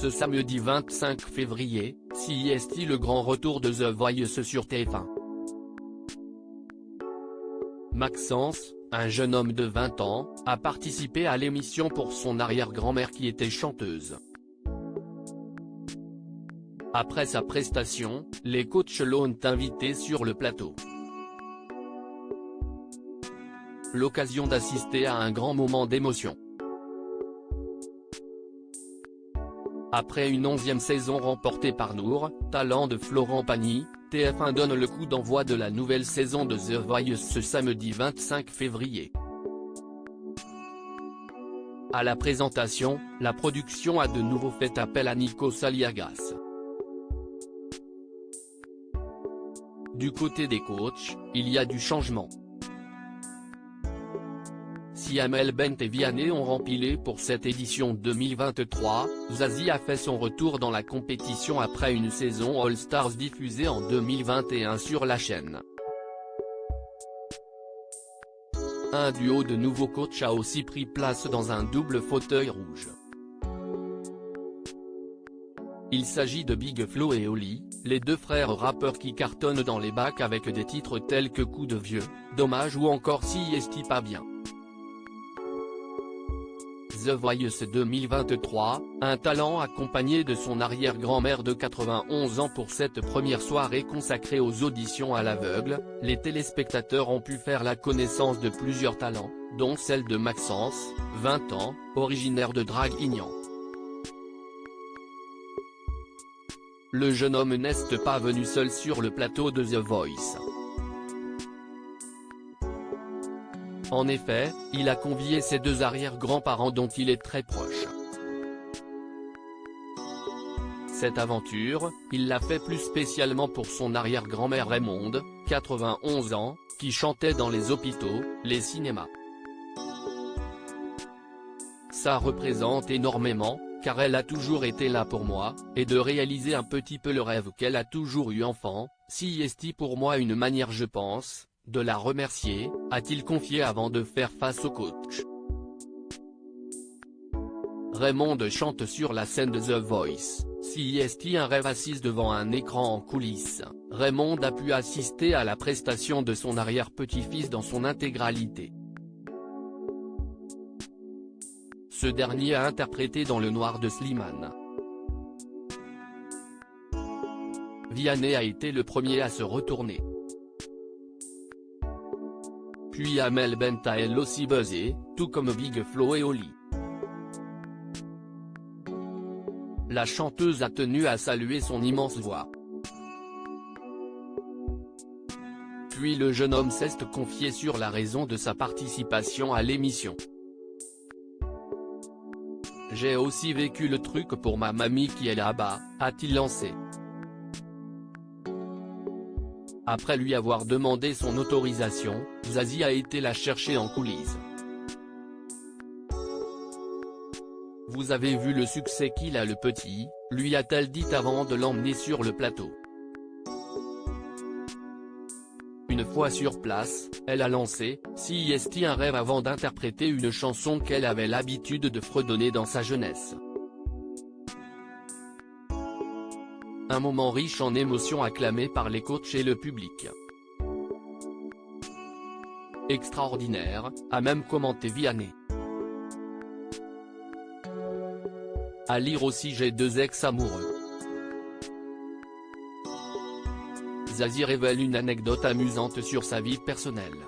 Ce samedi 25 février, CIST le grand retour de The Voice sur TF1. Maxence, un jeune homme de 20 ans, a participé à l'émission pour son arrière-grand-mère qui était chanteuse. Après sa prestation, les coachs l'ont invité sur le plateau. L'occasion d'assister à un grand moment d'émotion. Après une 11e saison remportée par Nour, talent de Florent Pagny, TF1 donne le coup d'envoi de la nouvelle saison de The Voice ce samedi 25 février. À la présentation, la production a de nouveau fait appel à Nikos Aliagas. Du côté des coachs, il y a du changement. Si Amel Bent et Vianney ont rempilé pour cette édition 2023, Zazie a fait son retour dans la compétition après une saison All Stars diffusée en 2021 sur la chaîne. Un duo de nouveaux coachs a aussi pris place dans un double fauteuil rouge. Il s'agit de Big Flo et Oli, les deux frères rappeurs qui cartonnent dans les bacs avec des titres tels que Coup de vieux, Dommage ou encore CIST pas bien. The Voice 2023, un talent accompagné de son arrière-grand-mère de 91 ans pour cette première soirée consacrée aux auditions à l'aveugle, les téléspectateurs ont pu faire la connaissance de plusieurs talents, dont celle de Maxence, 20 ans, originaire de Draguignan. Le jeune homme n'est pas venu seul sur le plateau de The Voice. En effet, il a convié ses deux arrière-grands-parents dont il est très proche. Cette aventure, il l'a fait plus spécialement pour son arrière-grand-mère Raymonde, 91 ans, qui chantait dans les hôpitaux, les cinémas. Ça représente énormément, car elle a toujours été là pour moi, et de réaliser un petit peu le rêve qu'elle a toujours eu enfant, CIST pour moi une manière je pense, de la remercier, a-t-il confié avant de faire face au coach. Raymonde chante sur la scène de The Voice, CIST un rêve assise devant un écran en coulisses, Raymonde a pu assister à la prestation de son arrière-petit-fils dans son intégralité. Ce dernier a interprété Dans le noir de Slimane. Vianney a été le premier à se retourner. Puis Amel Bent a elle aussi buzzé, tout comme Big Flo et Oli. La chanteuse a tenu à saluer son immense voix. Puis le jeune homme s'est confié sur la raison de sa participation à l'émission. J'ai aussi vécu le truc pour ma mamie qui est là-bas, a-t-il lancé. Après lui avoir demandé son autorisation, Zazie a été la chercher en coulisses. Vous avez vu le succès qu'il a le petit, lui a-t-elle dit avant de l'emmener sur le plateau. Une fois sur place, elle a lancé « CIST un rêve » avant d'interpréter une chanson qu'elle avait l'habitude de fredonner dans sa jeunesse. Un moment riche en émotions acclamé par les coachs et le public. Extraordinaire, a même commenté Vianney. À lire aussi J'ai deux ex amoureux. Zazie révèle une anecdote amusante sur sa vie personnelle.